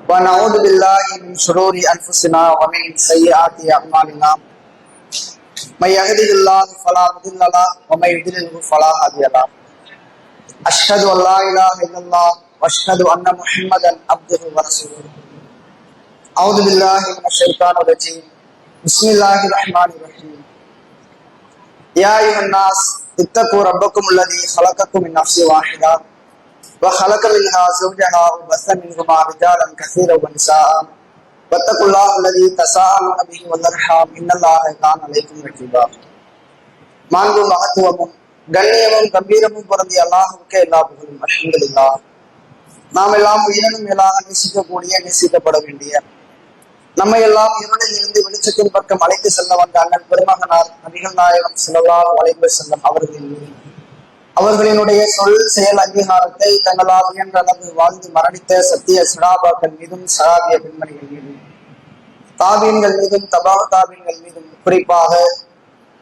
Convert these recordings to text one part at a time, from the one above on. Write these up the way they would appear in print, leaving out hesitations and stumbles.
ونعوذ بالله من شرور أنفسنا ومن سيئات أعمالنا من يهده الله فلا مضل له ومن يضلل فلا هادي له أشهد أن لا إله إلا الله وأشهد أن محمدا عبده ورسوله أعوذ بالله من الشيطان الرجيم بسم الله الرحمن الرحيم يا أيها الناس اتقوا ربكم الذي خلقكم من نفس واحدة وخلق منها زوجها وبث منهما رجالا كثيرا ونساء واتقوا الله الذي تساءلون به والارحام ان الله كان عليكم رقيبا. மாண்பு மகத்துவமும் கண்ணியமும் கம்பீரமும் பொருந்திய அல்லாஹ்வுக்கே எல்லா புகழும். அல்ஹம்துலில்லாஹ். நாம் எல்லாம் உயிரினும் மேலாக நேசிக்கக்கூடிய நேசிக்கப்பட வேண்டிய நம்மை எல்லாம் இருளில் இருந்து வெளிச்சத்தின் பக்கம் அழைத்து செல்ல வந்த அண்ணன் பெருமகனார் நபிகள் நாயகம் ஸல்லல்லாஹு அலைஹி வஸல்லம் அவர்களினுடைய சொல் செயல் அங்கீகாரத்தை தங்களால் இயன்ற அளவு வாழ்ந்து மரணித்த சத்திய சஹாபாக்கள் மீதும் சஹாபிய பெண்மணிகள் மீதும் தாபீன்கள் மீதும் தபா தாபீன்கள் மீதும் குறிப்பாக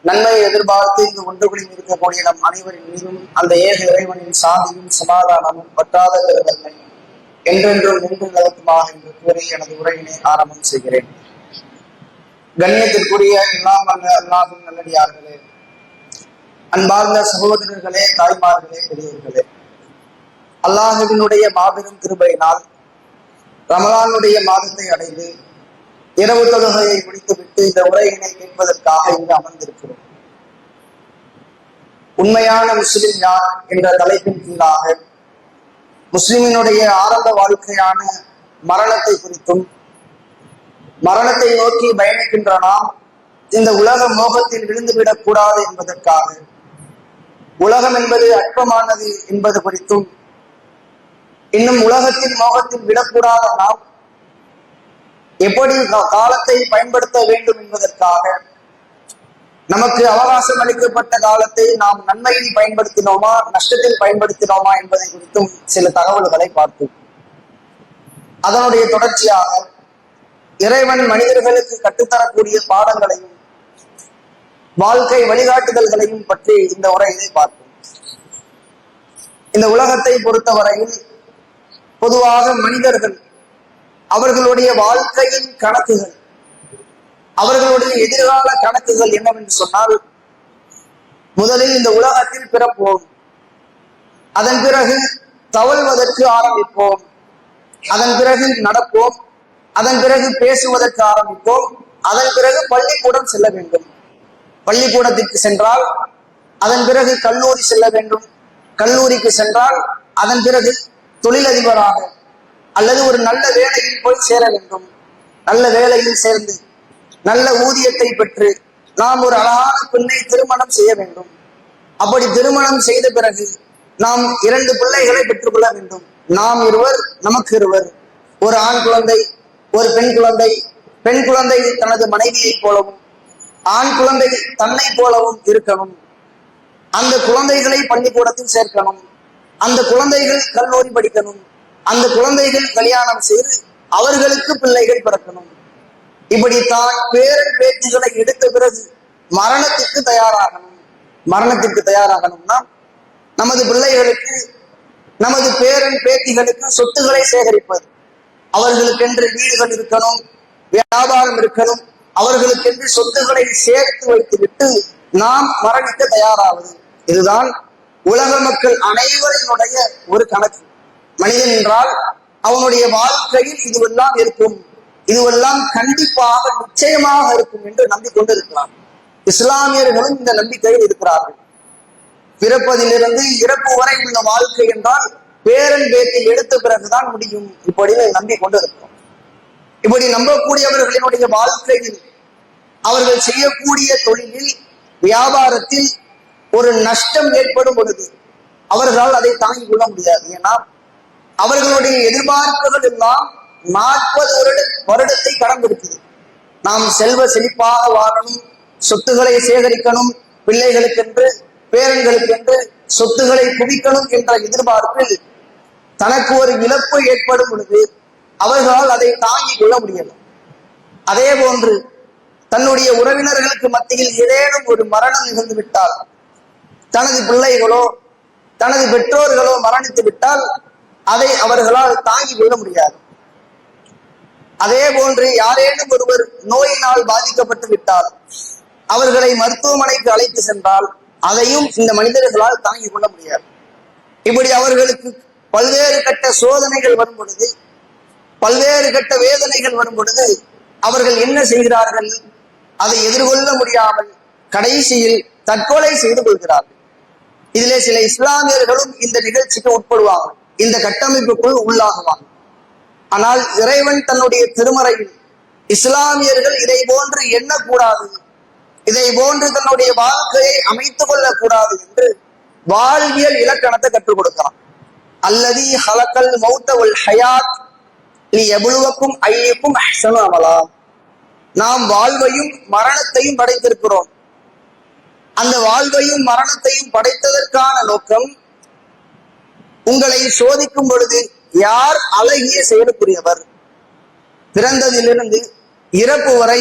நன்மையை எதிர்பார்த்து இங்கு ஒன்றுகளில் இருக்கக்கூடிய நம் அனைவரின் மீதும் அந்த ஏக இறைவனின் சாந்தியும் சமாதானமும் பற்றாத பெருந்தன்மை என்றென்றும் நின்று நிலவுமாக என்று கூறி எனது உரையினை ஆரம்பம் செய்கிறேன். கண்ணியத்திற்குரிய எல்லாம் அல்ல அல்லாஹ்வின் நல்லடியார்களே, அன்பார்ந்த சகோதரர்களே, தாய்மார்களே, பெரியவர்களே, அல்லாஹ்வினுடைய மாபெரும் கிருபையினால் ரமலானுடைய மாதத்தை அடைந்து இரவு தொழுகையை முடித்துவிட்டு இந்த உரையினை கேட்பதற்காக இங்கு அமர்ந்திருக்கிறோம். உண்மையான முஸ்லிம் யார் என்ற தலைப்பின் கீழாக முஸ்லிமினுடைய ஆரம்ப வாழ்க்கையான மரணத்தை குறித்தும் மரணத்தை நோக்கி பயணிக்கின்ற நாம் இந்த உலக மோகத்தில் விழுந்துவிடக் கூடாது என்பதற்காக உலகம் என்பது அற்பமானது என்பது குறித்தும் இன்னும் உலகத்தின் மோகத்தில் விடக்கூடாத நாம் எப்படி காலத்தை பயன்படுத்த வேண்டும் என்பதற்காக நமக்கு அவகாசம் அளிக்கப்பட்ட காலத்தை நாம் நன்மையில் பயன்படுத்தினோமா நஷ்டத்தில் பயன்படுத்தினோமா என்பதை குறித்தும் சில தகவல்களை பார்த்தோம். அதனுடைய தொடர்ச்சியாக இறைவன் மனிதர்களுக்கு கற்றுத்தரக்கூடிய பாடங்களையும் வாழ்க்கை வழிகாட்டுதல்களையும் பற்றி இந்த உரையிலே பார்ப்போம். இந்த உலகத்தை பொறுத்தவரையில் பொதுவாக மனிதர்கள் அவர்களுடைய வாழ்க்கையின் கணக்குகள் அவர்களுடைய எதிர்கால கணக்குகள் என்னவென்று சொன்னால், முதலில் இந்த உலகத்தில் பிறப்போம், அதன் பிறகு தவழ்வதற்கு ஆரம்பிப்போம், அதன் பிறகு நடப்போம், அதன் பிறகு பேசுவதற்கு ஆரம்பிப்போம், அதன் பிறகு பள்ளிக்கூடம் செல்ல வேண்டும், பள்ளிக்கூடத்திற்கு சென்றால் அதன் பிறகு கல்லூரி செல்ல வேண்டும், கல்லூரிக்கு சென்றால் அதன் பிறகு தொழிலதிபராக அல்லது ஒரு நல்ல வேலையில் போய் சேர வேண்டும், நல்ல வேலையில் சேர்ந்து நல்ல ஊதியத்தை பெற்று நாம் ஒரு அழகான பெண்ணை திருமணம் செய்ய வேண்டும். அப்படி திருமணம் செய்த பிறகு நாம் 2 பிள்ளைகளை பெற்றுக்கொள்ள வேண்டும். நாம் இருவர், நமக்கு இருவர், ஒரு ஆண் குழந்தை, ஒரு பெண் குழந்தை. பெண் குழந்தை தனது மனைவியை போலவும் ஆண் குழந்தை தன்னை போலவும் இருக்கணும். அந்த குழந்தைகளை பள்ளிக்கூடத்தில் சேர்க்கணும், அந்த குழந்தைகள் கல்லூரி படிக்கணும், அந்த குழந்தைகள் கல்யாணம் செய்து அவர்களுக்கு பிள்ளைகள் பிறக்கணும். இப்படித்தான் பேரன் பேத்திகளை எடுத்த பிறகு மரணத்திற்கு தயாராகணும். மரணத்திற்கு தயாராகணும்னா நமது பிள்ளைகளுக்கு நமது பேரன் பேத்திகளுக்கு சொத்துக்களை சேகரிப்பது, அவர்களுக்கென்று வீடுகள் இருக்கணும், வியாபாரம் இருக்கணும், அவர்களுக்கென்று சொத்துக்களை சேர்த்து வைத்துவிட்டு நாம் மரணிக்க தயாராவது. இதுதான் உலக மக்கள் அனைவரினுடைய ஒரு கணக்கு. மனிதன் என்றால் அவனுடைய வாழ்க்கையில் இதுவெல்லாம் இருக்கும், இதுவெல்லாம் கண்டிப்பாக நிச்சயமாக இருக்கும் என்று நம்பிக்கொண்டிருக்கிறார். இஸ்லாமியர்களும் இந்த நம்பிக்கையில் இருக்கிறார்கள். பிறப்பதிலிருந்து இறப்பு வரை உள்ள வாழ்க்கை என்றால் பேரன் பேத்தி எடுத்த பிறகுதான் முடியும், இப்படி நம்பிக்கொண்டு இருக்கிறோம். இப்படி நம்பக்கூடியவர்களினுடைய வாழ்க்கையில் அவர்கள் செய்யக்கூடிய தொழிலில் வியாபாரத்தில் ஒரு நஷ்டம் ஏற்படும் பொழுது அவர்களால் அதை தாங்கிக் கொள்ள முடியாது. ஏன்னா அவர்களுடைய எதிர்பார்ப்புகள் எல்லாம் 40 வருடத்தை கடந்திருக்குது. நாம் செல்வ செழிப்பாக வாழணும், சொத்துக்களை சேகரிக்கணும், பிள்ளைகளுக்கென்று பேரன்களுக்கென்று சொத்துக்களை குவிக்கணும் என்ற எதிர்பார்ப்பில் தனக்கு ஒரு இழப்பு ஏற்படும் பொழுது அவர்களால் அதை தாங்கிக் கொள்ள முடியலாம். அதே போன்று தன்னுடைய உறவினர்களுக்கு மத்தியில் ஏதேனும் ஒரு மரணம் நிகழ்ந்து விட்டால், தனது பிள்ளைகளோ தனது பெற்றோர்களோ மரணித்து விட்டால் அதை அவர்களால் தாங்கிக் கொள்ள முடியாது. அதே போன்று யாரேனும் ஒருவர் நோயினால் பாதிக்கப்பட்டு விட்டால் அவர்களை மருத்துவமனைக்கு அழைத்து சென்றால் அதையும் இந்த மனிதர்களால் தாங்கிக் கொள்ள முடியாது. இப்படி அவர்களுக்கு பல்வேறு கட்ட சோதனைகள் வரும் பொழுது, பல்வேறு கட்ட வேதனைகள் வரும் பொழுது அவர்கள் என்ன செய்கிறார்கள்? அதை எதிர்கொள்ள முடியாமல் கடைசியில் தற்கொலை செய்து கொள்கிறார்கள். இதிலே சில இஸ்லாமியர்களும் இந்த நிகழ்ச்சிக்கு உட்படுவாங்க, இந்த கட்டமைப்புக்குள் உள்ளாகுவாங்க. ஆனால் இறைவன் தன்னுடைய திருமறையில் இஸ்லாமியர்கள் இதை போன்று எண்ணக்கூடாது, இதை போன்று தன்னுடைய வாழ்க்கையை அமைத்துக் கொள்ளக்கூடாது என்று வாழ்வியல் இலக்கணத்தை கற்றுக் கொடுக்கிறான். அல்லதி ஹலக்கல் மௌத்த வல் ஹயாத் லியப்லுவக்கும் அய்யுக்கும் அஹ்ஸனு அமலா. நாம் வாழ்வையும் மரணத்தையும் படைத்திருக்கிறோம். அந்த வாழ்வையும் மரணத்தையும் படைத்ததற்கான நோக்கம் உங்களை சோதிக்கும் பொழுது யார் அழகிய செயலுக்குரியவர். பிறந்ததிலிருந்து இறப்பு வரை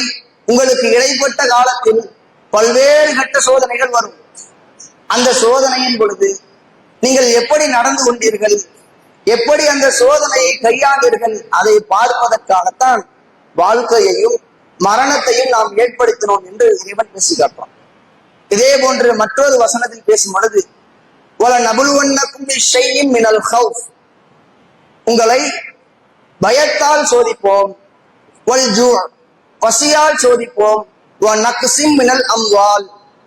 உங்களுக்கு இடைப்பட்ட காலத்தில் பல்வேறு கட்ட சோதனைகள் வரும். அந்த சோதனையின் பொழுது நீங்கள் எப்படி நடந்து கொண்டீர்கள், எப்படி அந்த சோதனையை கையாண்டீர்கள், அதை பார்ப்பதற்காகத்தான் வாழ்க்கையையும் மரணத்தையும் நாம் ஏற்படுத்தினோம் என்று இறைவன் பேசி காட்டுறான். இதே போன்று மற்றொரு வசனத்தில் பேசும் பொழுது உங்களை பயத்தால் சோதிப்போம், பசியால் சோதிப்போம்,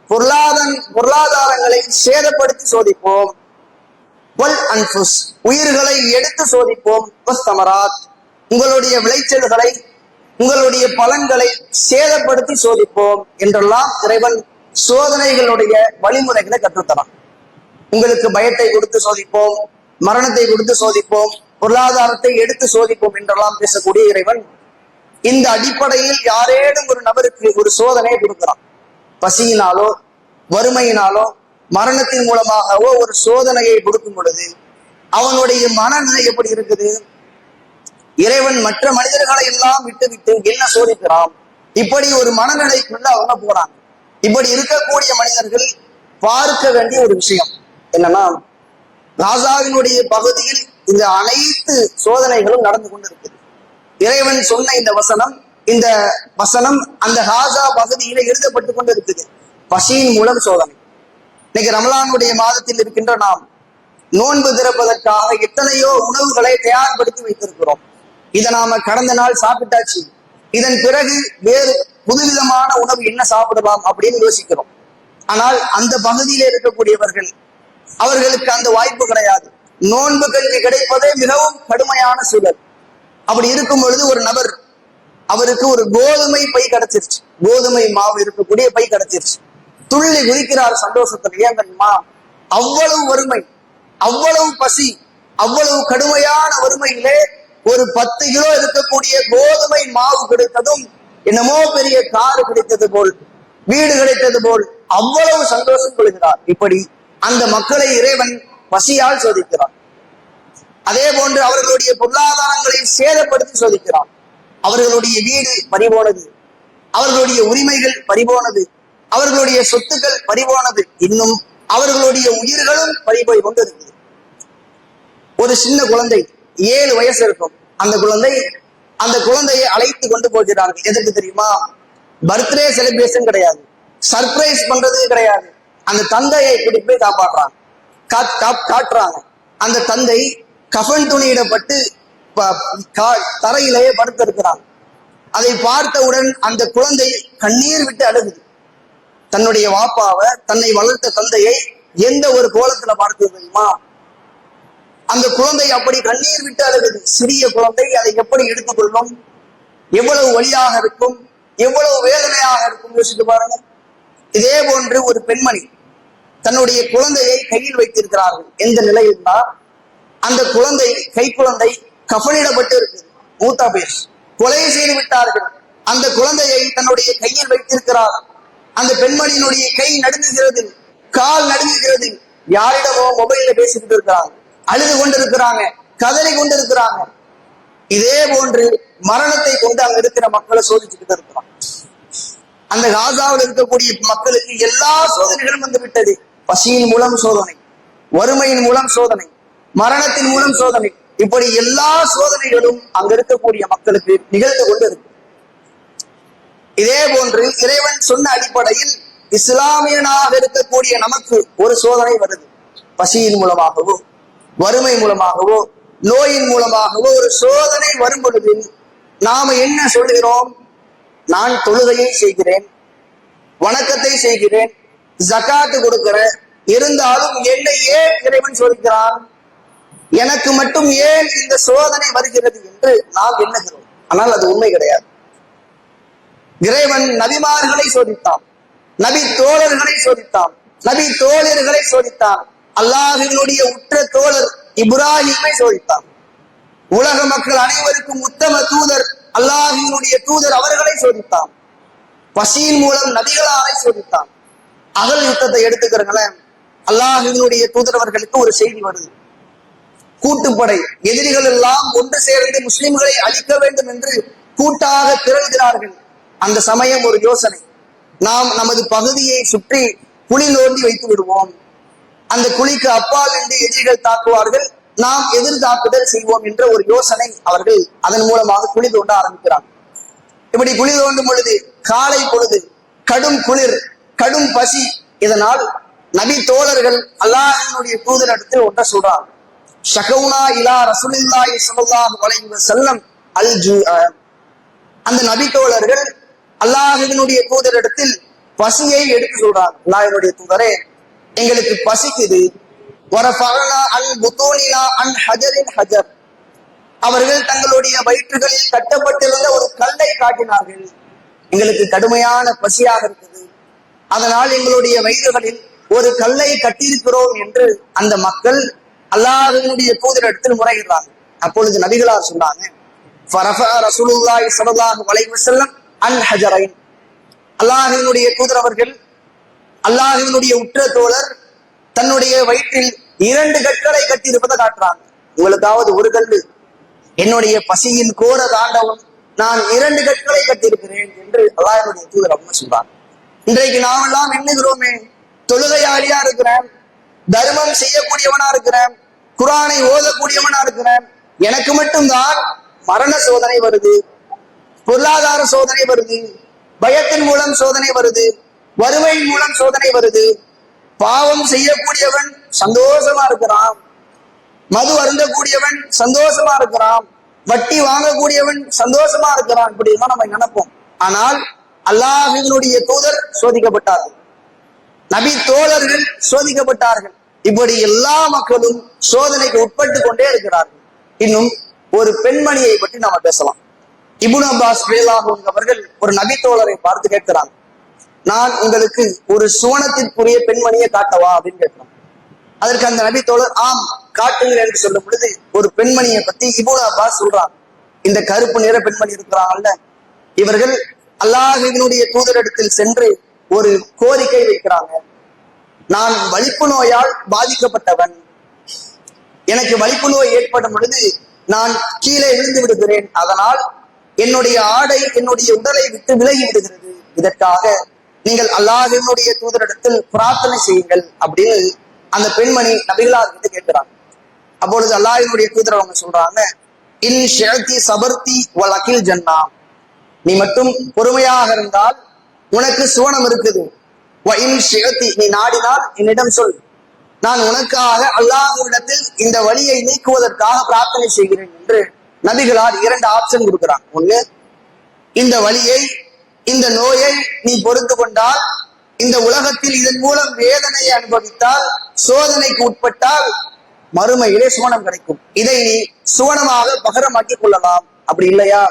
பொருளாதாரங்களை சேதப்படுத்தி சோதிப்போம், உயிர்களை எடுத்து சோதிப்போம், உங்களுடைய விளைச்சல்களை உங்களுடைய பலன்களை சேதப்படுத்தி சோதிப்போம் என்றெல்லாம் இறைவன் சோதனைகளுடைய வழிமுறைகளை கற்றுத்தரான். உங்களுக்கு பயத்தை கொடுத்து சோதிப்போம், மரணத்தை கொடுத்து சோதிப்போம், பொருளாதாரத்தை எடுத்து சோதிப்போம் என்றெல்லாம் பேசக்கூடிய இறைவன் இந்த அடிப்படையில் யாரேனும் ஒரு நபருக்கு ஒரு சோதனையை கொடுக்கிறான். பசியினாலோ வறுமையினாலோ மரணத்தின் மூலமாகவோ ஒரு சோதனையை கொடுக்கும் பொழுது அவனுடைய மனநிலை எப்படி இருக்குது? இறைவன் மற்ற மனிதர்களை எல்லாம் விட்டு என்ன சோதிக்கிறான், இப்படி ஒரு மனநிலைக்குள்ள அவங்க போறாங்க. இப்படி இருக்கக்கூடிய மனிதர்கள் பார்க்க வேண்டிய ஒரு விஷயம் என்னன்னா, காசாவினுடைய பகுதியில் இந்த அனைத்து சோதனைகளும் நடந்து கொண்டிருக்குது. இறைவன் சொன்ன இந்த வசனம் அந்த காசா பகுதியில எழுதப்பட்டு கொண்டு இருக்குது. பசியின் மூலம் சோதனை. இன்னைக்கு ரமலானுடைய மாதத்தில் இருக்கின்ற நாம் நோன்பு திறப்பதற்காக எத்தனையோ உணவுகளை தயார்படுத்தி வைத்திருக்கிறோம். இதை நாம கடந்த நாள் சாப்பிட்டாச்சு, இதன் பிறகு வேறு புதுவிதமான உணவு என்ன சாப்பிடலாம் அப்படின்னு யோசிக்கிறோம். ஆனால் அந்த பகுதியில இருக்கக்கூடியவர்கள், அவர்களுக்கு அந்த வாய்ப்பு கிடையாது. நோன்பு கல்வி கிடைப்பதே மிகவும் கடுமையான சூழல். அப்படி இருக்கும் பொழுது ஒரு நபர், அவருக்கு ஒரு கோதுமை பை கிடைச்சிருச்சு, கோதுமை மாவு இருக்கக்கூடிய பை கிடைச்சிருச்சு. துள்ளி குதிக்கிறார் சந்தோஷத்துல. ஏன் தெரியுமா? அவ்வளவு வறுமை, அவ்வளவு பசி, அவ்வளவு கடுமையான வறுமையிலே ஒரு 10 கிலோ இருக்கக்கூடிய கோதுமை மாவு கிடைத்ததும் என்னமோ பெரிய காரு கிடைத்தது போல், வீடு கிடைத்தது போல் அவ்வளவு சந்தோஷம் கொள்கிறார். இப்படி அந்த மக்களை இறைவன் பசியால் சோதிக்கிறார். அதே போன்று அவர்களுடைய பொருளாதாரங்களை சேதப்படுத்தி சோதிக்கிறார். அவர்களுடைய வீடு பறிபோனது, அவர்களுடைய உரிமைகள் பறிபோனது, அவர்களுடைய சொத்துக்கள் பறிபோனது, இன்னும் அவர்களுடைய உயிர்களும் பறிபோய் கொண்டிருக்குது. ஒரு சின்ன குழந்தை 7 வயசு இருக்கும். அந்த குழந்தையை அழைத்து கொண்டு போகிறார்கள். எதற்கு தெரியுமா? பர்த்டே செலிப்ரேஷன் கிடையாது, சர்ப்ரைஸ் பண்றது கிடையாது. அந்த தந்தையை கூட்டிட்டு போய் காட்டுறாங்க. அந்த தந்தை கஃன் துணியிடப்பட்டு தரையிலேயே படுத்திருக்கிறான். அதை பார்த்தவுடன் அந்த குழந்தை கண்ணீர் விட்டு அழுகுது. தன்னுடைய வாப்பாவை, தன்னை வளர்த்த தந்தையை எந்த ஒரு கோலத்துல பார்த்து தெரியுமா? அந்த குழந்தை அப்படி கண்ணீர் விட்டு அழுகுது. சிறிய குழந்தை அதை எப்படி எடுத்துக்கொள்ளும்? எவ்வளவு வலியாக இருக்கும், எவ்வளவு வேதனையாக இருக்கும், யோசித்து பாருங்க. இதே போன்று ஒரு பெண்மணி தன்னுடைய குழந்தையை கையில் வைத்திருக்கிறார்கள். எந்த நிலையில்னா, அந்த குழந்தை, கை குழந்தை கஃனிடப்பட்டு இருக்கு, மூத்தா பேஸ் கொலை செய்து விட்டார்கள். அந்த குழந்தையை தன்னுடைய கையில் வைத்திருக்கிறார். அந்த பெண்மணியினுடைய கை நடுங்குகிறது, கால் நடுங்குகிறது. யாரிடமோ மொபைல்ல பேசிக்கிட்டு இருக்கிறாங்க, அழுது கொண்டிருக்கிறாங்க, கதறி கொண்டிருக்கிறாங்க. இதே போன்று மரணத்தை கொண்டு அங்க இருக்கிற மக்களை சோதிச்சுக்கிட்டு இருக்கிறான். அந்த காசாவில் இருக்கக்கூடிய மக்களுக்கு எல்லா சோதனைகளும் வந்து விட்டது. பசியின் மூலம் சோதனை, வறுமையின் மூலம் சோதனை, மரணத்தின் மூலம் சோதனை. இப்படி எல்லா சோதனைகளும் அங்க இருக்கக்கூடிய மக்களுக்கு நிகழ்ந்து கொண்டு இருக்கு. இதே போன்று இறைவன் சொன்ன அடிப்படையில் இஸ்லாமியனாக இருக்கக்கூடிய நமக்கு ஒரு சோதனை வருது. பசியின் மூலமாகவோ, வறுமை மூலமாகவோ, நோயின் மூலமாகவோ ஒரு சோதனை வரும் பொழுது நாம என்ன சொல்லுகிறோம்? நான் தொழுகையை செய்கிறேன், வணக்கத்தை செய்கிறேன், ஜகாத்து கொடுக்கிறேன், இருந்தாலும் என்னை ஏன் இறைவன் சோதிக்கிறான், எனக்கு மட்டும் ஏன் இந்த சோதனை வருகிறது என்று நாம் எண்ணுகிறோம். ஆனால் அது உண்மை கிடையாது. இறைவன் நபிமார்களை சோதித்தான், நபி தோழர்களை சோதித்தான், நபி தோழர்களை சோதித்தான். அல்லாஹ்வினுடைய உற்ற தோழர் இப்ராஹிமை சோதித்தான். உலக மக்கள் அனைவருக்கும் உத்தம தூதர் அல்லாஹ்வினுடைய தூதர் அவர்களை சோதித்தான். பசியின் மூலம் நபிகளாரை சோதித்தான். அகல் யுத்தத்தை எடுத்துக்கிறங்களேன், அல்லாஹ்வினுடைய தூதர் அவர்களுக்கு ஒரு செய்தி வருது. கூட்டுப்படை எதிரிகள் எல்லாம் ஒன்று சேர்ந்து முஸ்லிம்களை அழிக்க வேண்டும் என்று கூட்டாக திரள்கிறார்கள். அந்த சமயம் ஒரு யோசனை, நாம் நமது பகுதியை சுற்றி குழி தோண்டி வைத்து விடுவோம், அந்த குழிக்கு அப்பால் என்று எதிரிகள் தாக்குவார்கள், நாம் எதிர் தாக்குதல் செய்வோம் என்ற ஒரு யோசனை அவர்கள் அதன் மூலமாக குழி தோண்ட ஆரம்பிக்கிறாங்க. இப்படி குழி தோண்டும் பொழுது காலை பொழுது, கடும் குளிர், கடும் பசி. இதனால் நபி தோழர்கள் அல்லாஹ்வினுடைய தூதரிடத்தில் ஒன்றை சொல்றாங்க, ஷகவுனா இலா ரசூலுல்லாஹி ஸல்லல்லாஹு அலைஹி வஸல்லம் அல் ஜூஅ. அந்த நபி தோழர்கள் அல்லாஹ்வினுடைய தூதரிடத்தில் பசியை எடுத்து சொல்றாங்க. அல்லாஹ்வினுடைய தூதரே, எங்களுக்கு பசிக்குது. வரஃபஅனா அல் புதூனினா அன் ஹஜரின் ஹஜர். அவர்கள் தங்களுடைய வயிற்றுகளில் கட்டப்பட்டிருந்த ஒரு கல்லை காட்டினார்கள். எங்களுக்கு கடுமையான பசியாக இருக்குது, அதனால் எங்களுடைய வயிறுகளில் ஒரு கல்லை கட்டியிருக்கிறோம் என்று அந்த மக்கள் அல்லாஹ்வினுடைய தூதரிடத்தில் முறையிடுறாங்க. அப்பொழுது நபிகளார் சொன்னாங்க, ஃபரஃபஅ ரசூலுல்லாஹி ஸல்லல்லாஹு அலைஹி வஸல்லம் அன் ஹஜரைன். அல்லாஹ்வினுடைய தூதர் அவர்கள், அல்லாஹ்வினுடைய உற்ற தோழர் தன்னுடைய வயிற்றில் 2 கற்களை கட்டியிருப்பதை காட்டுறாங்க. உங்களுக்காவது ஒரு கல்லு, என்னுடைய பசியின் கோர தாண்டவம், நான் 2 கற்களை கட்டியிருக்கிறேன் என்று அல்லாஹ்வுடைய தூதர் அவங்க சொல்றாங்க. இன்றைக்கு நாம் எல்லாம் எண்ணுகிறோமே, தொழுகையாளியா இருக்கிறேன், தர்மம் செய்யக்கூடியவனா இருக்கிறேன், குர்ஆனை ஓதக்கூடியவனா இருக்கிறேன், எனக்கு மட்டும்தான் மரண சோதனை வருது, பொருளாதார சோதனை வருது, பயத்தின் மூலம் சோதனை வருது, வறுமையின் மூலம் சோதனை வருது, பாவம் செய்யக்கூடியவன் சந்தோஷமா இருக்கிறான், மது அருந்தக்கூடியவன் சந்தோஷமா இருக்கிறான், வட்டி வாங்கக்கூடியவன் சந்தோஷமா இருக்கிறான், இப்படிதான் நம்ம நினைப்போம். ஆனால் அல்லாஹ்வினுடைய தூதர் சோதிக்கப்பட்டார்கள், நபி தோழர்கள் சோதிக்கப்பட்டார்கள். இப்படி எல்லா மக்களும் சோதனைக்கு உட்பட்டு கொண்டே இருக்கிறார்கள். இன்னும் ஒரு பெண்மணியை பற்றி நாம பேசலாம். இப்னு அப்பாஸ் ரலியல்லாஹு அன்ஹு அவர்கள் ஒரு நபி தோழரை பார்த்து கேட்கிறாங்க, நான் உங்களுக்கு ஒரு சுவனத்திற்குரிய பெண்மணியை காட்டவா அப்படின்னு கேட்கிறோம். அதற்கு அந்த நபி தோழர் ஆம் காட்டுங்கள் என்று சொல்லும் பொழுது ஒரு பெண்மணியை பத்தி இப்னு அப்பாஸ் சொல்றாங்க. இந்த கருப்பு நிற பெண்மணி இருக்கிறாங்கல்ல, இவர்கள் அல்லாஹ்வினுடைய தூதரிடத்தில் சென்று ஒரு கோரிக்கை வைக்கிறாங்க. நான் வலிப்பு நோயால் பாதிக்கப்பட்டவன், எனக்கு வலிப்பு நோய் ஏற்படும் பொழுது நான் கீழே விழுந்து விடுகிறேன், அதனால் என்னுடைய ஆடை என்னுடைய உடலை விட்டு விலகி விடுகிறது, இதற்காக நீங்கள் அல்லாஹ்வினுடைய தூதரிடத்தில் பிரார்த்தனை செய்யுங்கள் அப்படின்னு அந்த பெண்மணி நபிகளார் கிட்ட கேட்கிறாங்க. அப்பொழுது அல்லாஹ்வினுடைய தூதர் அவங்க சொல்றாங்க, இன் ஷஅதி சபர்தி வல் அகில் ஜன்னா, நீ மட்டும் பொறுமையாக இருந்தால் உனக்கு சுவனம் இருக்குது. வ இன் ஷஅதி, நீ நாடினால் என்னிடம் சொல், நான் உனக்காக அல்லாஹ்விடத்தில் இந்த வலியை நீக்குவதற்காக பிரார்த்தனை செய்கிறேன் என்று நபிகளார் 2 ஆப்ஷன் கொடுக்கிறாங்க. ஒண்ணு, இந்த வலியை இந்த நோயை நீ பொறுத்து கொண்டால், இந்த உலகத்தில் இதன் மூலம் வேதனையை அனுபவித்தால், சோதனைக்கு உட்பட்டால் மறுமையிலே சுவனம் கிடைக்கும், இதை நீ சுவனமாக பகரமாக்கிக் கொள்ளலாம். அப்படி இல்லையா,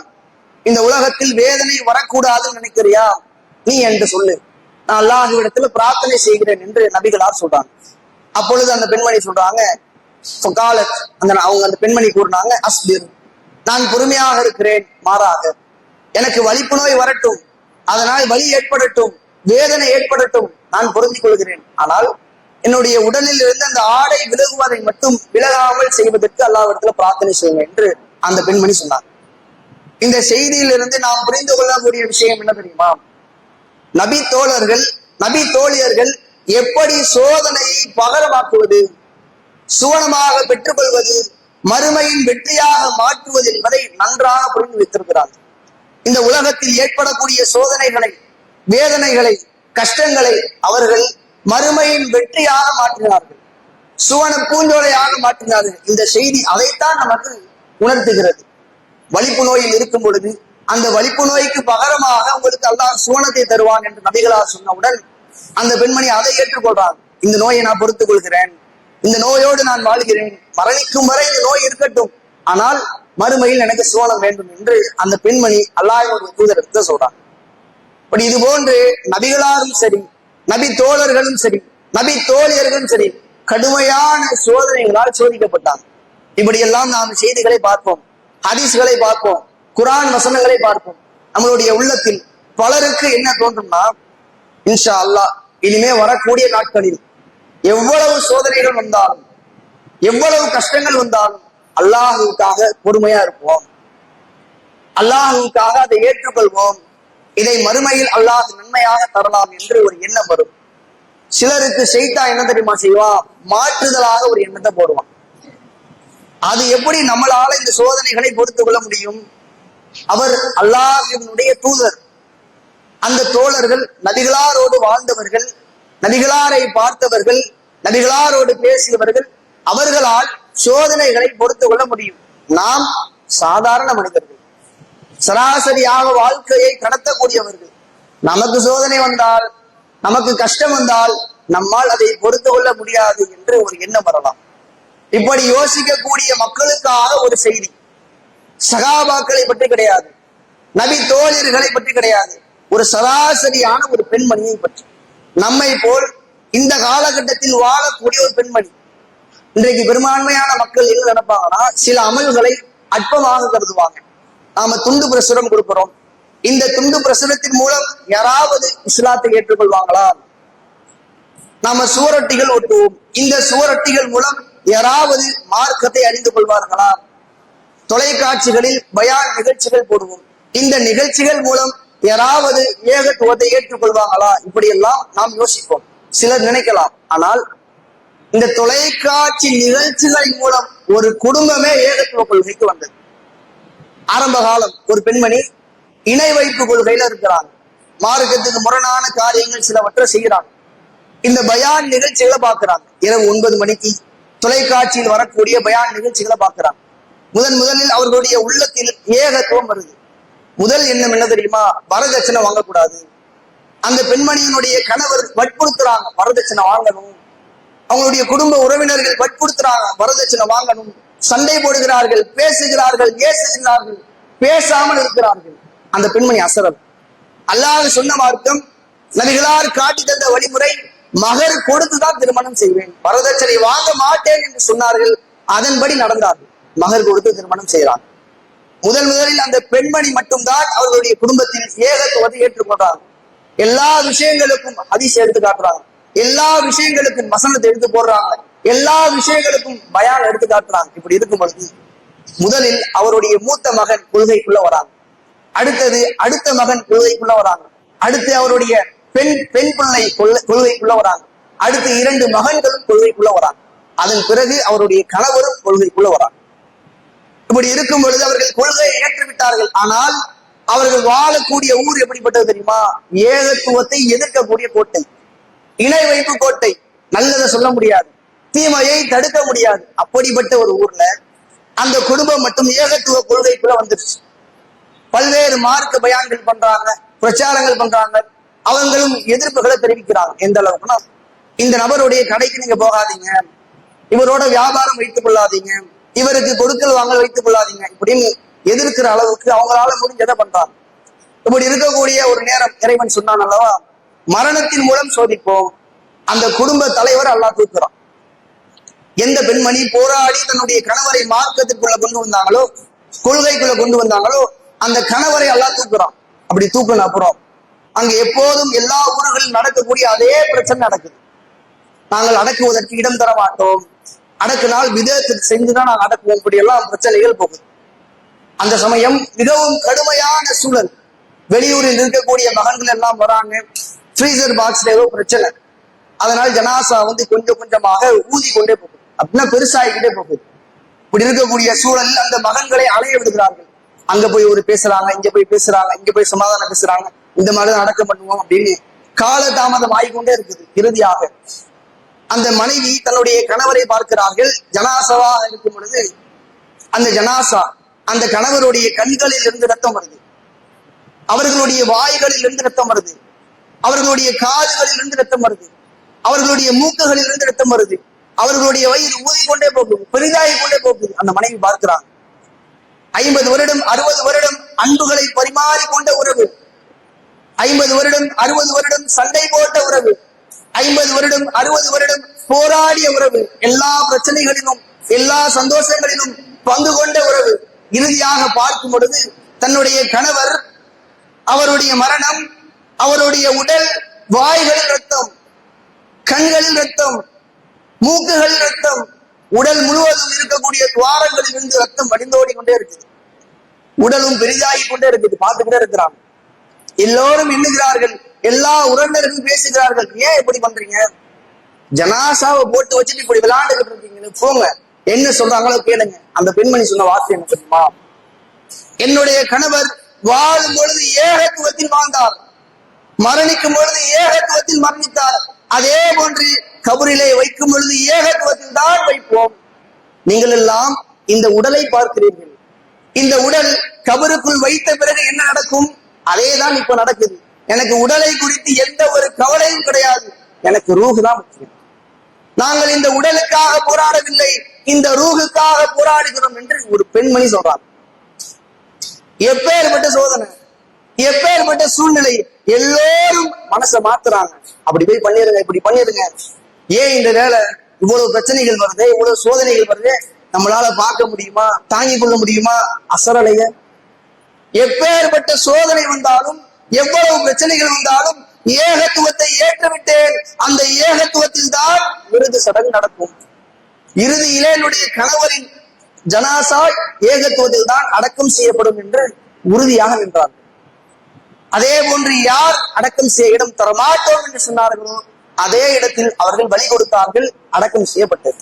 இந்த உலகத்தில் வேதனை வரக்கூடாதுன்னு நினைக்கிறியா, நீ என்று சொல்லு, நான் அல்லாஹ்விடத்துல பிரார்த்தனை செய்கிறேன் என்று நபிகளார் சொல்றாங்க. அப்பொழுது அந்த பெண்மணி சொல்றாங்க, அவங்க அந்த பெண்மணி கூறினாங்க, அஸ்பிர், நான் பொறுமையாக இருக்கிறேன், மாறாக எனக்கு வலிப்பு நோய் வரட்டும், அதனால் வலி ஏற்படட்டும், வேதனை ஏற்படட்டும், நான் பொருந்திக் கொள்கிறேன், ஆனால் என்னுடைய உடலில் இருந்து அந்த ஆடை விலகுவதை மட்டும் விலகாமல் செய்வதற்கு அல்லாஹ்விடத்துல பிரார்த்தனை செய்யுங்க என்று அந்த பெண்மணி சொன்னார். இந்த செய்தியிலிருந்து நாம் புரிந்து கொள்ளக்கூடிய விஷயம் என்ன தெரியுமா? நபி தோழர்கள், நபி தோழியர்கள் எப்படி சோதனையை பகரமாக்குவது, சுவனமாக பெற்றுக்கொள்வது, மறுமையின் வெற்றியாக மாற்றுவது என்பதை நன்றாக புரிந்து வைத்திருக்கிறார்கள். இந்த உலகத்தில் ஏற்படக்கூடிய சோதனைகளை, வேதனைகளை, கஷ்டங்களை அவர்கள் மறுமையின் வெற்றியாக மாற்றினார்கள், சுவன பூஞ்சோலையாக மாற்றினார்கள். இந்த செய்தி அதைத்தான் நமக்கு உணர்த்துகிறது. வலிப்பு நோயில் இருக்கும் பொழுது அந்த வலிப்பு நோய்க்கு பகரமாக உங்களுக்கு அல்லாஹ் சுவனத்தை தருவான் என்று நபிகளார் சொன்னவுடன் அந்த பெண்மணி அதை ஏற்றுக்கொள்றாங்க. இந்த நோயை நான் பொறுத்துக் கொள்கிறேன், இந்த நோயோடு நான் வாழ்கிறேன், மரணிக்கும் வரை இந்த நோய் இருக்கட்டும், ஆனால் மறுமையில் எனக்கு சுவனம் வேண்டும் என்று அந்த பெண்மணி அல்லாஹ்வுடைய தூதரிடத்தில் சொல்றாங்க. அப்படி இது போன்று நபிகளாரும் சரி, நபி தோழர்களும் சரி, நபி தோழியர்களும் சரி கடுமையான சோதனைகளால் சோதிக்கப்பட்டாங்க. இப்படியெல்லாம் நாம் செய்திகளை பார்ப்போம், ஹதீஸ்களை பார்ப்போம், குர்ஆன் வசனங்களை பார்ப்போம். நம்மளுடைய உள்ளத்தில் பலருக்கு என்ன தோன்றும்னா, இன்ஷா அல்லாஹ் இனிமே வரக்கூடிய நாட்களில் எவ்வளவு சோதனைகள் வந்தாலும், எவ்வளவு கஷ்டங்கள் வந்தாலும் அல்லாஹ்வுக்காக பொறுமையா இருப்போம், அல்லாஹ்வுக்காக அதை ஏற்றுக்கொள்வோம், இதை மறுமையில் அல்லாஹ் நன்மையாக தரலாம் என்று ஒரு எண்ணம் வரும். சிலருக்கு ஷைத்தான் என்ன தெரியுமா செய்வான், மாற்றுதலாக ஒரு எண்ணத்தை போடுவான். அது எப்படி நம்மளால இந்த சோதனைகளை பொறுத்துக் கொள்ள முடியும்? அவர் அல்லாஹ்வினுடைய தூதர், அந்த தோழர்கள் நபிகளாரோடு வாழ்ந்தவர்கள், நபிகளாரை பார்த்தவர்கள், நபிகளாரோடு பேசியவர்கள், அவர்களால் சோதனைகளை பொறுத்துக் கொள்ள முடியும். நாம் சாதாரண மனிதர்கள், சராசரியாக வாழ்க்கையை கடத்தக்கூடியவர்கள். நமக்கு சோதனை வந்தால், நமக்கு கஷ்டம் வந்தால் நம்மால் அதை பொறுத்து கொள்ள முடியாது என்று ஒரு எண்ணம் வரலாம். இப்படி யோசிக்கக்கூடிய மக்களுக்காக ஒரு செய்தி. சகாபாக்களை பற்றி கிடையாது, நபி தோழர்களை பற்றி கிடையாது, ஒரு சராசரியான ஒரு பெண்மணியை பற்றி, நம்மை போல் இந்த காலகட்டத்தில் வாழக்கூடிய ஒரு பெண்மணி. இன்றைக்கு பெரும்பான்மையான மக்கள் என்ன நினைப்பாங்கன்னா, சில அமல்களை அற்பமாக கருதுவாங்க. நாம துண்டு பிரசுரம் கொடுக்கிறோம், இந்த துண்டு பிரசுரத்தின் மூலம் யாராவது இஸ்லாத்தை ஏற்றுக்கொள்வாங்களா? நாம சுவரொட்டிகள் ஒட்டுவோம், இந்த சுவரொட்டிகள் மூலம் யாராவது மார்க்கத்தை அறிந்து கொள்வார்களா? தொலைக்காட்சிகளில் பயான் நிகழ்ச்சிகள் போடுவோம், இந்த நிகழ்ச்சிகள் மூலம் யாராவது ஏகத்துவத்தை ஏற்றுக்கொள்வாங்களா? இப்படி எல்லாம் நாம் யோசிப்போம், சிலர் நினைக்கலாம். ஆனால் இந்த தொலைக்காட்சி நிகழ்ச்சிகளின் மூலம் ஒரு குடும்பமே ஏகத்துவ கொள்கைக்கு வந்தது. ஆரம்ப காலம் ஒரு பெண்மணி இணை வைப்பு கொள்கையில இருக்கிறாங்க, மார்க்கத்துக்கு முரணான காரியங்கள் சிலவற்றை செய்கிறாங்க. இந்த பயான் நிகழ்ச்சிகளை பார்க்கிறாங்க, இரவு 9 மணிக்கு தொலைக்காட்சியில் வரக்கூடிய பயான் நிகழ்ச்சிகளை பார்க்கிறாங்க. முதலில் அவர்களுடைய உள்ளத்தில் ஏகத்துவம் வருது. முதல் எண்ணம் என்ன தெரியுமா? வரதட்சணை வாங்கக்கூடாது. அந்த பெண்மணியினுடைய கணவர் வற்புறுத்துறாங்க, வரதட்சணை வாங்கணும். அவங்களுடைய குடும்ப உறவினர்கள் வற்புறுத்துறாங்க, வரதட்சணை வாங்கணும். சண்டை போடுகிறார்கள், பேசுகிறார்கள், ஏசுகிறார்கள், பேசாமல் இருக்கிறார்கள். அந்த பெண்மணி அசரல். அல்லாஹ் சொன்ன மார்க்கம், நபிகளார் காட்டி தந்த வழிமுறை, மகர் கொடுத்துதான் திருமணம் செய்வேன், வரதட்சணை வாங்க மாட்டேன் என்று சொன்னார்கள். அதன்படி நடந்தார்கள், மகர் கொடுத்து திருமணம் செய்கிறார். முதலில் அந்த பெண்மணி மட்டும்தான் அவர்களுடைய குடும்பத்தில் ஏகத்துவத்தை ஏற்றுக்கொண்டார். எல்லா விஷயங்களுக்கும் ஹதீஸ் எடுத்து காட்டுறாங்க, எல்லா விஷயங்களுக்கும் வசனத்தை எடுத்து போடுறாங்க, எல்லா விஷயங்களுக்கும் பயான் எடுத்து காட்டுறாங்க. இப்படி இருக்கும் பொழுது முதலில் அவருடைய மூத்த மகன் கொள்கைக்குள்ள வராங்க, அடுத்தது அடுத்த மகன் கொள்கைக்குள்ள வராங்க, அடுத்து அவருடைய பெண் பிள்ளை கொள்கைக்குள்ள வராங்க, அடுத்து 2 மகன்களும் கொள்கைக்குள்ள வராங்க, அதன் பிறகு அவருடைய கணவரும் கொள்கைக்குள்ள வராங்க. இப்படி இருக்கும் பொழுது அவர்கள் கொள்கையை ஏற்றுவிட்டார்கள். ஆனால் அவர்கள் வாழக்கூடிய ஊர் எப்படிப்பட்டது தெரியுமா? ஏகத்துவத்தை எதிர்க்கக்கூடிய கோட்டை, இணை வைப்பு கோட்டை. நல்லதை சொல்ல முடியாது, தீமையை தடுக்க முடியாது. அப்படிப்பட்ட ஒரு ஊர்ல அந்த குடும்பம் மட்டும் ஏகத்துவ கொள்கைக்குள்ள வந்துருச்சு. பல்வேறு மார்க்க பயான்கள் பண்றாங்க, பிரச்சாரங்கள் பண்றாங்க, அவங்களும் எதிர்ப்புகளை தெரிவிக்கிறாங்க. எந்த அளவுக்குன்னா, இந்த நபருடைய கடைக்கு நீங்க போகாதீங்க, இவரோட வியாபாரம் வைத்துக் கொள்ளாதீங்க, இவருக்கு கொடுக்கல் வாங்கல் வைத்துக் கொள்ளாதீங்க, இப்படின்னு எதிர்க்கிற அளவுக்கு அவங்களால முடிஞ்சதை பண்றாங்க. இப்படி இருக்கக்கூடிய ஒரு நேரம் இறைவன் சொன்னான் அல்லவா, மரணத்தின் மூலம் சோதிப்போம். அந்த குடும்ப தலைவர் அல்லாஹ் தூக்குறான். எந்த பெண்மணி போராடி தன்னுடைய கணவரை மார்க்கத்திற்குள்ள கொண்டு வந்தாங்களோ, கொள்கைக்குள்ள கொண்டு வந்தாங்களோ, அந்த கணவரை அல்லாஹ் தூக்குறான். அப்படி தூக்குன அப்புறம் அங்க எப்போதும் எல்லா ஊர்களிலும் நடக்கக்கூடிய அதே பிரச்சனை நடக்குது. நாங்கள் அடக்குவதற்கு இடம் தர மாட்டோம், அடக்குனால் விதத்துக்கு செஞ்சுதான் நாங்கள் அடக்குவோம், இப்படி எல்லாம் பிரச்சனைகள் போகுது. அந்த சமயம் மிகவும் கடுமையான சூழல். வெளியூரில் இருக்கக்கூடிய மகன்கள் எல்லாம் வராங்க, ஃப்ரீசர் பாக்ஸ்ல ஏதோ பிரச்சனை, அதனால ஜனாசா கொஞ்சம் கொஞ்சமாக ஊதி கொண்டே போகுது, அப்படின்னா பெருசாகிக்கிட்டே போகுது. இப்படி இருக்கக்கூடிய சூழலில் அந்த மகன்களை அலைய விடுகிறார்கள். அங்க போய் ஒரு பேசுறாங்க, இங்க போய் பேசுறாங்க, இங்க போய் சமாதானம் பேசுறாங்க, இந்த மாதிரி அடக்கம் பண்ணுவோம் அப்படின்னு காலதாமதம் ஆகிக்கொண்டே இருக்குது. இறுதியாக அந்த மனைவி தன்னுடைய கணவரை பார்க்கிறார்கள். ஜனாசாவா இருக்கும் பொழுது அந்த ஜனாசா அந்த கணவருடைய கண்களில் இருந்து ரத்தம் வருது, அவர்களுடைய வாய்களில் இருந்து ரத்தம் வருது, அவர்களுடைய காதுகளில் இருந்து ரத்தம் வருது, அவர்களுடைய மூக்குகளில் இருந்து ரத்தம் வருது, அவர்களுடைய வயிறு ஊதிக்கொண்டே போகுது, பெரிதாகி கொண்டே போகுது. அந்த மனைவி பார்க்கிறாங்க. 50 வருடம் 60 வருடம் அன்புகளை பரிமாறிக்கொண்ட உறவு, 50 வருடம் 60 வருடம் சண்டை போட்ட உறவு, 50 வருடம் 60 வருடம் போராடிய உறவு, எல்லா பிரச்சனைகளிலும் எல்லா சந்தோஷங்களிலும் பங்கு கொண்ட உறவு. இறுதியாக பார்க்கும் பொழுது தன்னுடைய கணவர், அவருடைய மரணம், அவருடைய உடல், வாய்களில் ரத்தம், கண்களில் ரத்தம், மூக்குகளில் ரத்தம், உடல் முழுவதும் இருக்கக்கூடிய துவாரங்களில் இருந்து ரத்தம் வடிந்தோடி கொண்டே இருக்குது. உடலும் பெரிதாகி கொண்டே இருக்குது. பார்த்துக்கிட்டே இருக்கிறாங்க. எல்லோரும் எண்ணுகிறார்கள், எல்லா உறவினர்களும் பேசுகிறார்கள், ஏன் இப்படி பண்றீங்க? ஜனாசாவை போட்டு வச்சுட்டு இப்படி விளையாண்டுகிட்டு இருக்கீங்க, போங்க, என்ன சொல்றாங்களோ கேளுங்க. அந்த பெண்மணி சொன்ன வார்த்தை என்ன தெரியுமா? என்னுடைய கணவர் வாழும் பொழுது ஏகத்துவத்தில் வாழ்ந்தார், மரணிக்கும் பொழுது ஏகத்துவத்தில் மரணித்தார், அதே போன்று கபரிலே வைக்கும் பொழுது ஏகத்துவத்தில் தான் வைப்போம். நீங்கள் எல்லாம் இந்த உடலை பார்க்கிறீர்கள், இந்த உடல் கபருக்குள் வைத்த பிறகு என்ன நடக்கும்? அதேதான் இப்ப நடக்குது. எனக்கு உடலை குறித்து எந்த ஒரு கவலையும் கிடையாது, எனக்கு ரூஹ் தான் முக்கியம். நாங்கள் இந்த உடலுக்காக போராடவில்லை, இந்த ரூஹுக்காக போராடுகிறோம் என்று ஒரு பெண்மணி சொல்றாங்க. எப்பேற்பட்ட சோதனை, எப்பேற்பட்ட சூழ்நிலை, எல்லோரும் மனசை மாத்துறாங்க. அப்படி போய் பண்ணிருங்க, இப்படி பண்ணிருங்க. ஏன் இந்த வேலை? இவ்வளவு பிரச்சனைகள் வருது, இவ்வளவு சோதனைகள் வருது, நம்மளால பார்க்க முடியுமா, தாங்கிக் கொள்ள முடியுமா? அசரலைய எப்பேற்பட்ட சோதனை வந்தாலும், எவ்வளவு பிரச்சனைகள் வந்தாலும் ஏகத்துவத்தை ஏற்றுவிட்டேன், அந்த ஏகத்துவத்தில் தான் விருது சடங்கு நடக்கும். இறுதியிலே என்னுடைய கணவரின் ஜனாசா ஏகத்துவத்தில் தான் அடக்கம் செய்யப்படும் என்று உறுதியாக நின்றார்கள். அதே போன்று யார் அடக்கம் செய்ய இடம் தரமாட்டோம் என்று சொன்னார்களோ அதே இடத்தில் அவர்கள் வழி கொடுத்தார்கள், அடக்கம் செய்யப்பட்டது.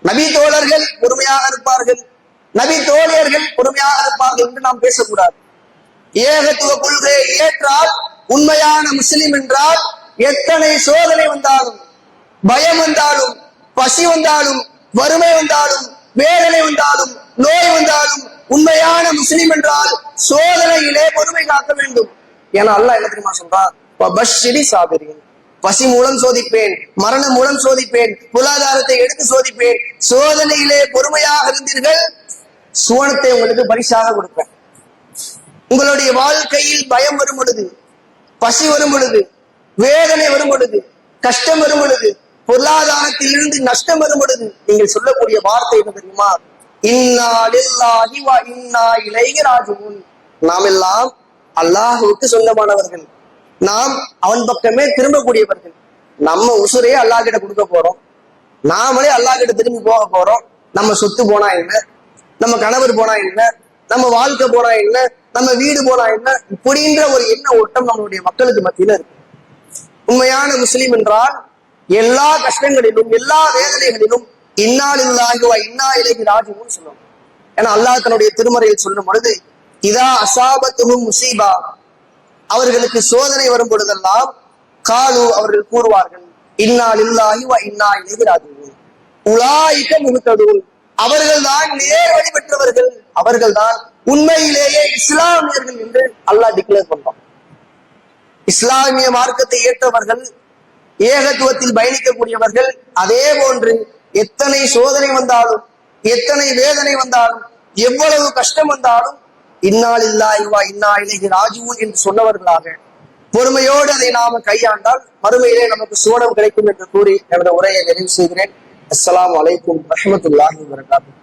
நபி தோழர்கள் பொறுமையாக இருப்பார்கள், நபி தோழியர்கள் பொறுமையாக இருப்பார்கள் என்று நாம் பேசக்கூடாது. ஏகத்துவ கொள்கையை ஏற்றால், உண்மையான முஸ்லிம் என்றால், எத்தனை சோதனை வந்தாலும், பயம் வந்தாலும், பசி வந்தாலும், வறுமை வந்தாலும், வேதனை வந்தாலும், நோய் வந்தாலும், உண்மையான முஸ்லிம் என்றால் சோதனையிலே பொறுமை காக்க வேண்டும். ஏன்னா அல்லாஹ் என்ன தெரியுமா சொல்றார்? பசி மூலம் சோதிப்பேன், மரணம் மூலம் சோதிப்பேன், பொருளாதாரத்தை எடுத்து சோதிப்பேன், சோதனையிலே பொறுமையாக இருந்தீர்கள், சுவனத்தை உங்களுக்கு பரிசாக கொடுப்பேன். உங்களுடைய வாழ்க்கையில் பயம் வரும் பொழுது, பசி வரும் பொழுது, வேதனை வரும் பொழுது, கஷ்டம் வரும் பொழுது, பொருளாதாரத்தில் இருந்து நஷ்டம் வரும் பொழுது நீங்கள் சொல்லக்கூடிய வார்த்தை என்ன தெரியுமா? இன்னா லில்லாஹி வ இன்னா இலைஹி ராஜிஊன். நாம் எல்லாம் அல்லாஹ்வுக்கு சொந்தமானவர்கள், நாம் அவன் பக்கமே திரும்பக்கூடியவர்கள். நம்ம உசுரையே அல்லாஹ் கிட்ட கொடுக்க போறோம், நாமளே அல்லாஹ் கிட்ட திரும்பி போக போறோம். நம்ம சொத்து போனா என்ன, நம்ம கணவர் போனா என்ன, நம்ம வாழ்க்கை போனா என்ன, நம்ம வீடு போனா என்ன, இப்படின்ற ஒரு எண்ண ஓட்டம் நம்மளுடைய மக்களுக்கு மத்தியில இருக்கு. உண்மையான முஸ்லீம் என்றால் எல்லா கஷ்டங்களிலும் எல்லா வேதனைகளிலும் இன்னா லில்லாஹி வ இன்னா இலைஹி ராஜிஊன் சொல்லுவோம். ஏன்னா அல்லாஹ் தன்னுடைய திருமறையில் சொல்லும் பொழுது, இதா அஸாபத்துஹும் முஸீபா, அவர்களுக்கு சோதனை வரும் பொழுதெல்லாம் காலு, அவர்கள் கூறுவார்கள், இன்னா லில்லாஹி வ இன்னா இலைஹி ராஜிஊன், உலாயிக முஹ்ததூன், அவர்கள் தான் நேர் வழி பெற்றவர்கள், அவர்கள் தான் உண்மையிலேயே இஸ்லாமியர்கள் என்று அல்லாஹ் டிக்ளேர் பண்றான். இஸ்லாமிய மார்க்கத்தை ஏற்றவர்கள், ஏகத்துவத்தில் பயணிக்கக்கூடியவர்கள். அதே போன்று எத்தனை சோதனை வந்தாலும், எத்தனை வேதனை வந்தாலும், எவ்வளவு கஷ்டம் வந்தாலும் இன்னா லில்லாஹி வ இன்னா இலைஹி ராஜிஊன் என்று சொன்னவர்களாக பொறுமையோடு அதை நாம கையாண்டால் மறுமையிலே நமக்கு சுவனம் கிடைக்கும் என்று கூறி எனது உரையை நிறைவு செய்கிறேன். அஸ்ஸலாமு அலைக்கும் வரஹ்மத்துல்லாஹி வபரகாத்துஹு.